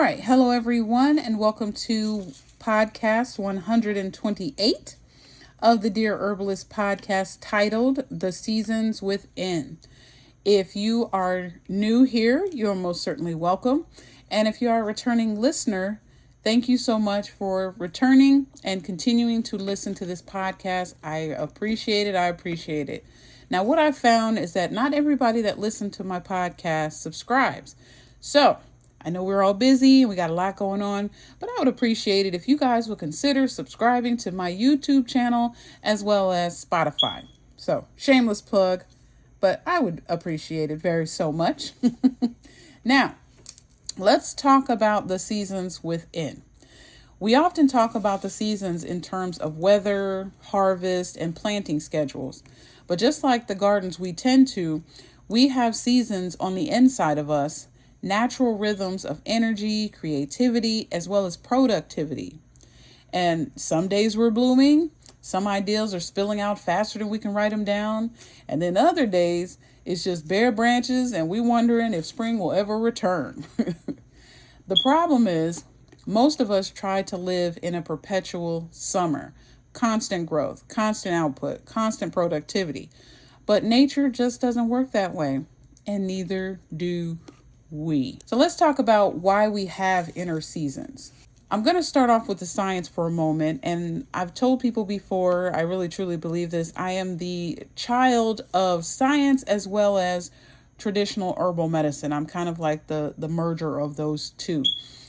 right. Hello, everyone, and welcome to podcast 128 of the Dear Herbalist podcast titled The Seasons Within. If you are new here, you're most certainly welcome. And if you are a returning listener, thank you so much for returning and continuing to listen to this podcast. I appreciate it. Now, what I found is that not everybody that listens to my podcast subscribes. So, I know we're all busy and we got a lot going on, but I would appreciate it if you guys would consider subscribing to my YouTube channel as well as Spotify. So, shameless plug, but I would appreciate it very so much. Now, let's talk about the seasons within. We often talk about the seasons in terms of weather, harvest, and planting schedules. But just like the gardens we tend to, we have seasons on the inside of us, natural rhythms of energy, creativity, as well as productivity. And some days we're blooming, some ideas are spilling out faster than we can write them down, and then other days it's just bare branches and we wondering if spring will ever return. The problem is most of us try to live in a perpetual summer, constant growth, constant output, constant productivity. But nature just doesn't work that way, and neither do we. So let's talk about why we have inner seasons. I'm going to start off with the science for a moment, and I've told people before, I really truly believe this. I am the child of science as well as traditional herbal medicine. I'm kind of like the merger of those two.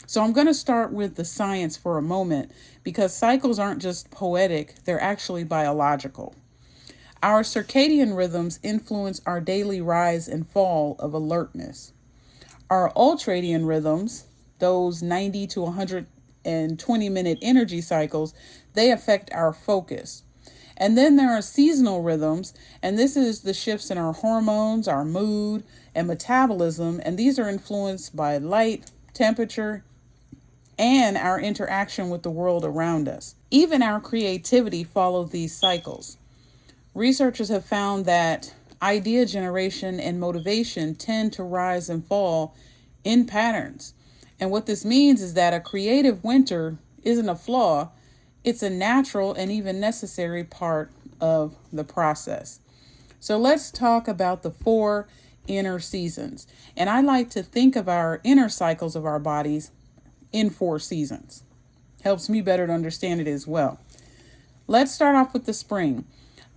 So I'm going to start with the science for a moment because cycles aren't just poetic, they're actually biological. Our circadian rhythms influence our daily rise and fall of alertness. Our ultradian rhythms, those 90 to 120 minute energy cycles, they affect our focus. And then there are seasonal rhythms, and this is the shifts in our hormones, our mood, and metabolism, and these are influenced by light, temperature, and our interaction with the world around us. Even our creativity follows these cycles. Researchers have found that idea generation and motivation tend to rise and fall in patterns. And what this means is that a creative winter isn't a flaw, it's a natural and even necessary part of the process. So let's talk about the 4 inner seasons. And I like to think of our inner cycles of our bodies in 4 seasons. Helps me better to understand it as well. Let's start off with the spring.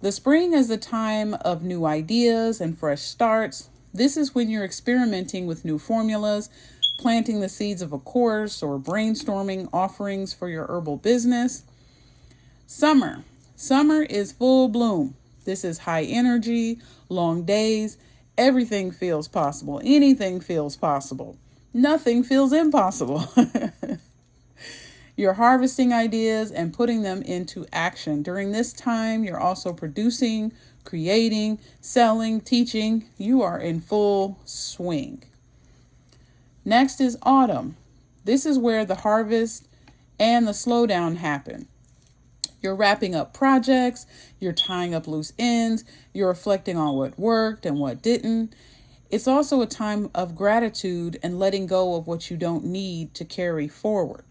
The spring is a time of new ideas and fresh starts. This is when you're experimenting with new formulas, planting the seeds of a course, or brainstorming offerings for your herbal business. Summer. Summer is full bloom. This is high energy, long days. Everything feels possible. Anything feels possible. Nothing feels impossible. You're harvesting ideas and putting them into action. During this time, you're also producing, creating, selling, teaching. You are in full swing. Next is autumn. This is where the harvest and the slowdown happen. You're wrapping up projects, you're tying up loose ends, you're reflecting on what worked and what didn't. It's also a time of gratitude and letting go of what you don't need to carry forward.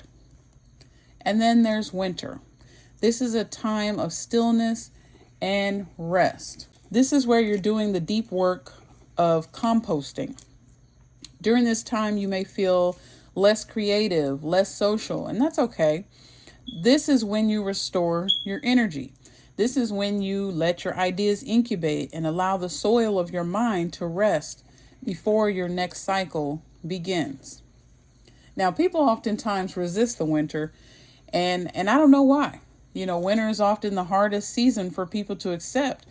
And then there's winter. This is a time of stillness and rest. This is where you're doing the deep work of composting. During this time, you may feel less creative, less social, and that's okay. This is when you restore your energy. This is when you let your ideas incubate and allow the soil of your mind to rest before your next cycle begins. Now, people oftentimes resist the winter, and I don't know why. Winter is often the hardest season for people to accept,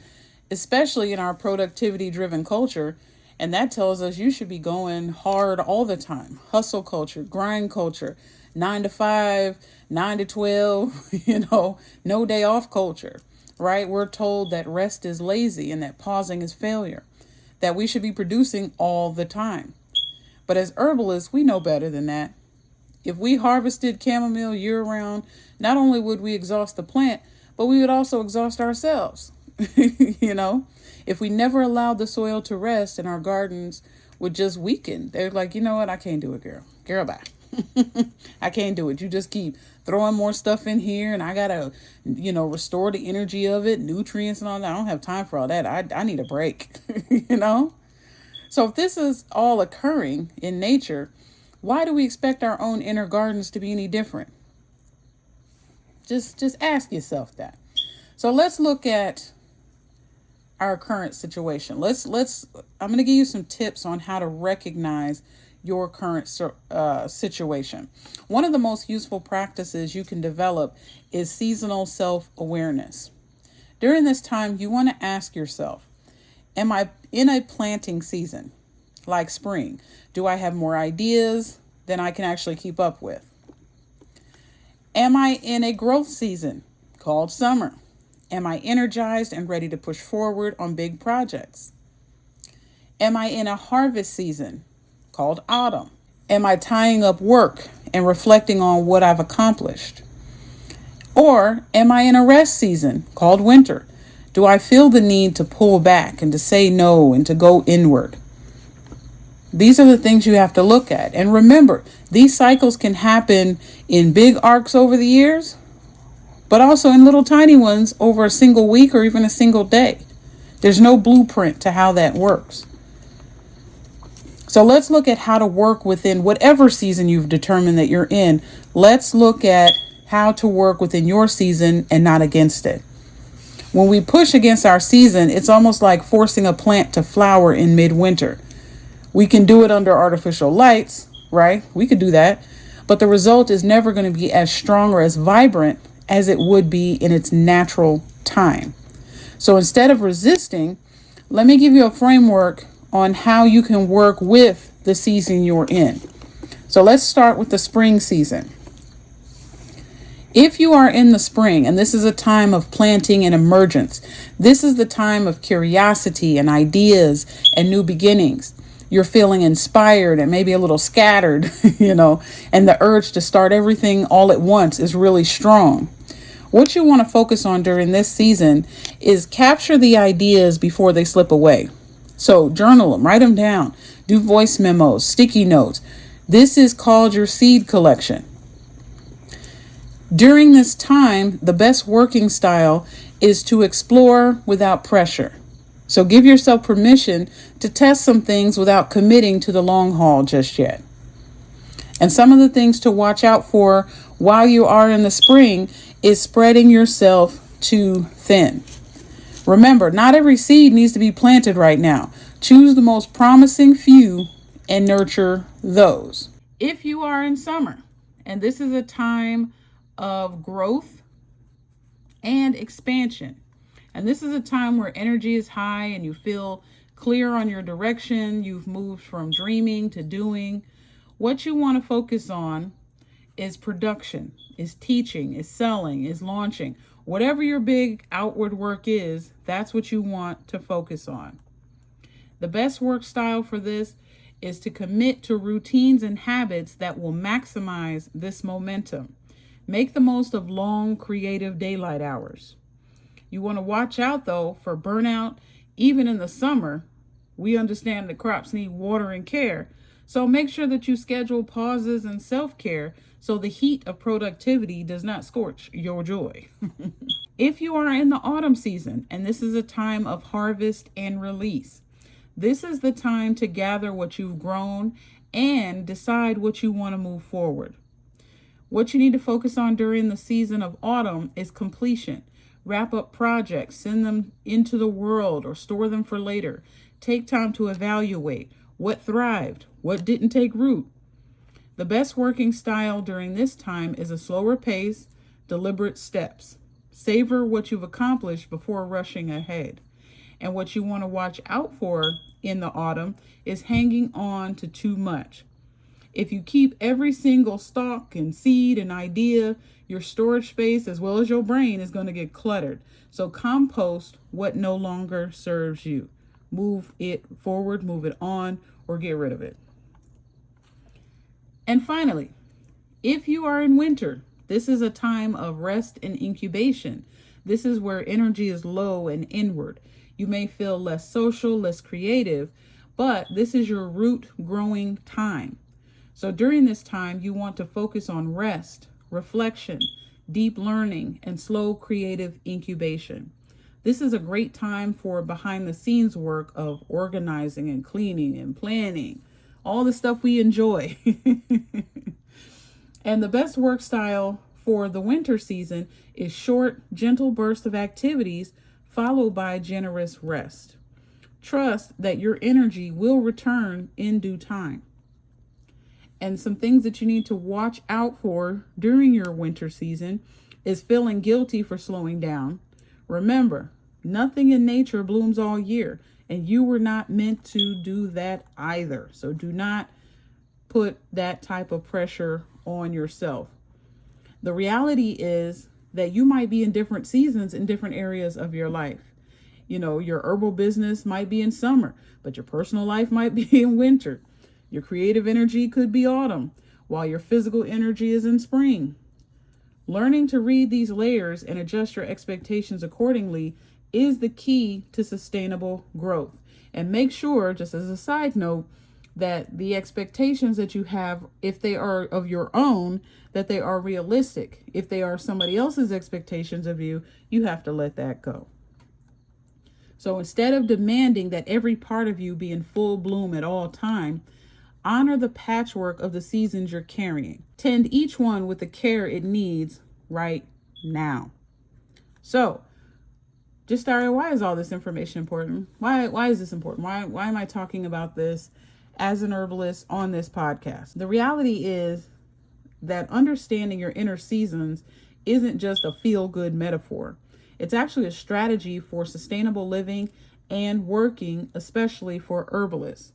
especially in our productivity-driven culture. And that tells us you should be going hard all the time. Hustle culture, grind culture, 9 to 5, 9 to 12, no day off culture, right? We're told that rest is lazy and that pausing is failure, that we should be producing all the time. But as herbalists, we know better than that. If we harvested chamomile year-round, not only would we exhaust the plant, but we would also exhaust ourselves. If we never allowed the soil to rest and our gardens would just weaken, they're like, you know what, I can't do it, girl. Girl, bye. I can't do it. You just keep throwing more stuff in here, and I gotta, restore the energy of it, nutrients and all that. I don't have time for all that. I need a break, you know? So if this is all occurring in nature, why do we expect our own inner gardens to be any different? Just ask yourself that. So let's look at our current situation. I'm going to give you some tips on how to recognize your current situation. One of the most useful practices you can develop is seasonal self-awareness. During this time, you want to ask yourself, am I in a planting season, like spring? Do I have more ideas than I can actually keep up with? Am I in a growth season, called summer? Am I energized and ready to push forward on big projects? Am I in a harvest season, called autumn? Am I tying up work and reflecting on what I've accomplished? Or am I in a rest season, called winter? Do I feel the need to pull back and to say no and to go inward? These are the things you have to look at. And remember, these cycles can happen in big arcs over the years, but also in little tiny ones over a single week or even a single day. There's no blueprint to how that works. So let's look at how to work within whatever season you've determined that you're in. Let's look at how to work within your season and not against it. When we push against our season, it's almost like forcing a plant to flower in midwinter. We can do it under artificial lights, right? We could do that. But the result is never going to be as strong or as vibrant as it would be in its natural time. So instead of resisting, let me give you a framework on how you can work with the season you're in. So let's start with the spring season. If you are in the spring, and this is a time of planting and emergence, this is the time of curiosity and ideas and new beginnings. You're feeling inspired and maybe a little scattered, and the urge to start everything all at once is really strong. What you want to focus on during this season is capture the ideas before they slip away. So journal them, write them down, do voice memos, sticky notes. This is called your seed collection. During this time, the best working style is to explore without pressure. So give yourself permission to test some things without committing to the long haul just yet. And some of the things to watch out for while you are in the spring is spreading yourself too thin. Remember, not every seed needs to be planted right now. Choose the most promising few and nurture those. If you are in summer, and this is a time of growth and expansion, and this is a time where energy is high and you feel clear on your direction, you've moved from dreaming to doing, what you want to focus on is production, is teaching, is selling, is launching. Whatever your big outward work is, that's what you want to focus on. The best work style for this is to commit to routines and habits that will maximize this momentum. Make the most of long, creative daylight hours. You want to watch out, though, for burnout. Even in the summer, we understand that crops need water and care. So make sure that you schedule pauses and self-care so the heat of productivity does not scorch your joy. If you are in the autumn season, and this is a time of harvest and release, this is the time to gather what you've grown and decide what you want to move forward. What you need to focus on during the season of autumn is completion. Wrap up projects, send them into the world, or store them for later. Take time to evaluate what thrived, what didn't take root. The best working style during this time is a slower pace, deliberate steps. Savor what you've accomplished before rushing ahead. And what you want to watch out for in the autumn is hanging on to too much. If you keep every single stalk and seed and idea, your storage space as well as your brain is going to get cluttered. So compost what no longer serves you. Move it forward, move it on, or get rid of it. And finally, if you are in winter, this is a time of rest and incubation. This is where energy is low and inward. You may feel less social, less creative, but this is your root growing time. So during this time, you want to focus on rest, reflection, deep learning, and slow creative incubation. This is a great time for behind the scenes work of organizing and cleaning and planning, all the stuff we enjoy. And the best work style for the winter season is short, gentle bursts of activities followed by generous rest. Trust that your energy will return in due time. And some things that you need to watch out for during your winter season is feeling guilty for slowing down. Remember, nothing in nature blooms all year, and you were not meant to do that either. So do not put that type of pressure on yourself. The reality is that you might be in different seasons in different areas of your life. You know, your herbal business might be in summer, but your personal life might be in winter. Your creative energy could be autumn, while your physical energy is in spring. Learning to read these layers and adjust your expectations accordingly is the key to sustainable growth. And make sure, just as a side note, that the expectations that you have, if they are of your own, that they are realistic. If they are somebody else's expectations of you, you have to let that go. So instead of demanding that every part of you be in full bloom at all time, honor the patchwork of the seasons you're carrying. Tend each one with the care it needs right now. So, just started, why is all this information important? Why is this important? Why am I talking about this as an herbalist on this podcast? The reality is that understanding your inner seasons isn't just a feel-good metaphor. It's actually a strategy for sustainable living and working, especially for herbalists.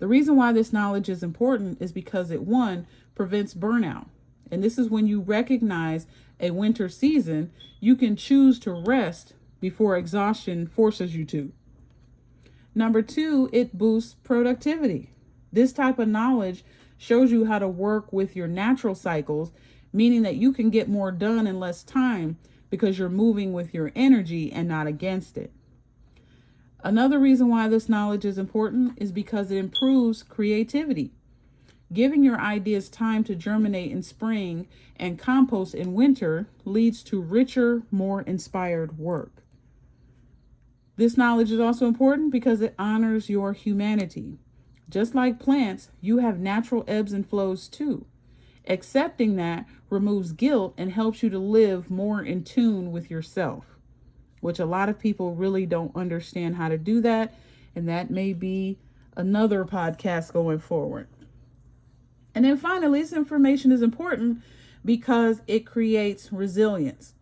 The reason why this knowledge is important is because it, one, prevents burnout. And this is when you recognize a winter season, you can choose to rest before exhaustion forces you to. Number two, it boosts productivity. This type of knowledge shows you how to work with your natural cycles, meaning that you can get more done in less time because you're moving with your energy and not against it. Another reason why this knowledge is important is because it improves creativity. Giving your ideas time to germinate in spring and compost in winter leads to richer, more inspired work. This knowledge is also important because it honors your humanity. Just like plants, you have natural ebbs and flows too. Accepting that removes guilt and helps you to live more in tune with yourself, which a lot of people really don't understand how to do that. And that may be another podcast going forward. And then finally, this information is important because it creates resilience.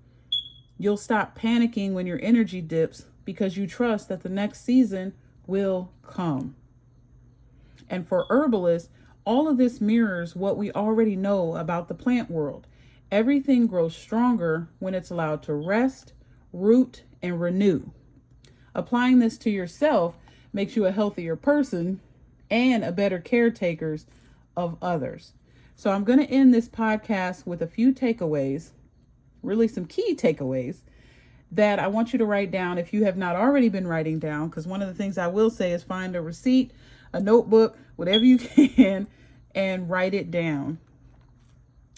You'll stop panicking when your energy dips because you trust that the next season will come. And for herbalists, all of this mirrors what we already know about the plant world. Everything grows stronger when it's allowed to rest, root, and renew. Applying this to yourself makes you a healthier person and a better caretaker of others. So I'm going to end this podcast with a few takeaways, really some key takeaways that I want you to write down if you have not already been writing down, because one of the things I will say is find a receipt, a notebook, whatever you can, and write it down.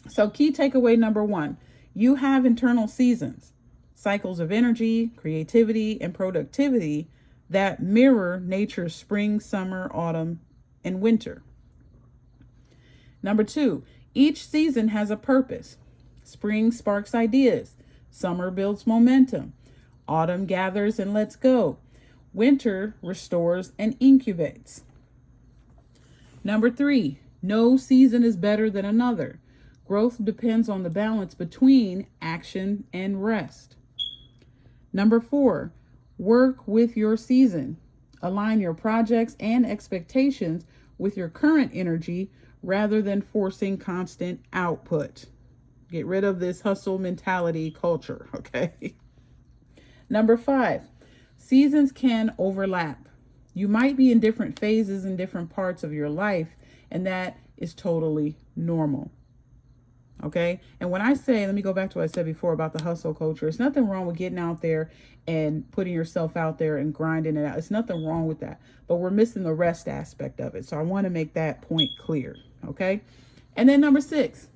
So key takeaway number one, you have internal seasons, cycles of energy, creativity, and productivity that mirror nature's spring, summer, autumn, and winter. Number two, each season has a purpose. Spring sparks ideas. Summer builds momentum. Autumn gathers and lets go. Winter restores and incubates. Number three, no season is better than another. Growth depends on the balance between action and rest. Number four, work with your season. Align your projects and expectations with your current energy rather than forcing constant output. Get rid of this hustle mentality culture, okay? Number five, seasons can overlap. You might be in different phases in different parts of your life, and that is totally normal. Okay. And when I say, let me go back to what I said before about the hustle culture. It's nothing wrong with getting out there and putting yourself out there and grinding it out. It's nothing wrong with that. But we're missing the rest aspect of it. So I want to make that point clear. Okay. And then number 6,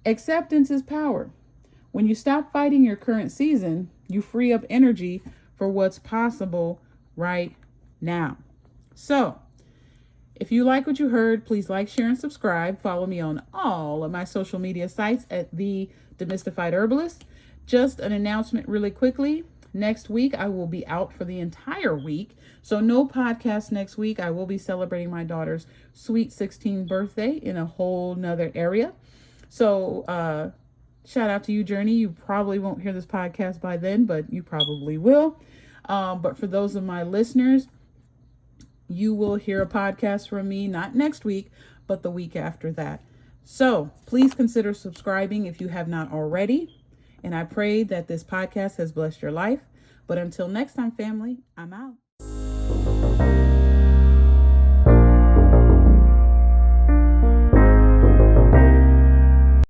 acceptance is power. When you stop fighting your current season, you free up energy for what's possible right now. So, if you like what you heard, please like, share, and subscribe. Follow me on all of my social media sites at The Demystified Herbalist. Just an announcement really quickly. Next week, I will be out for the entire week. So no podcast next week. I will be celebrating my daughter's sweet 16th birthday in a whole nother area. So shout out to you, Journey. You probably won't hear this podcast by then, but you probably will. But for those of my listeners, you will hear a podcast from me, not next week, but the week after that. So please consider subscribing if you have not already. And I pray that this podcast has blessed your life. But until next time, family, I'm out.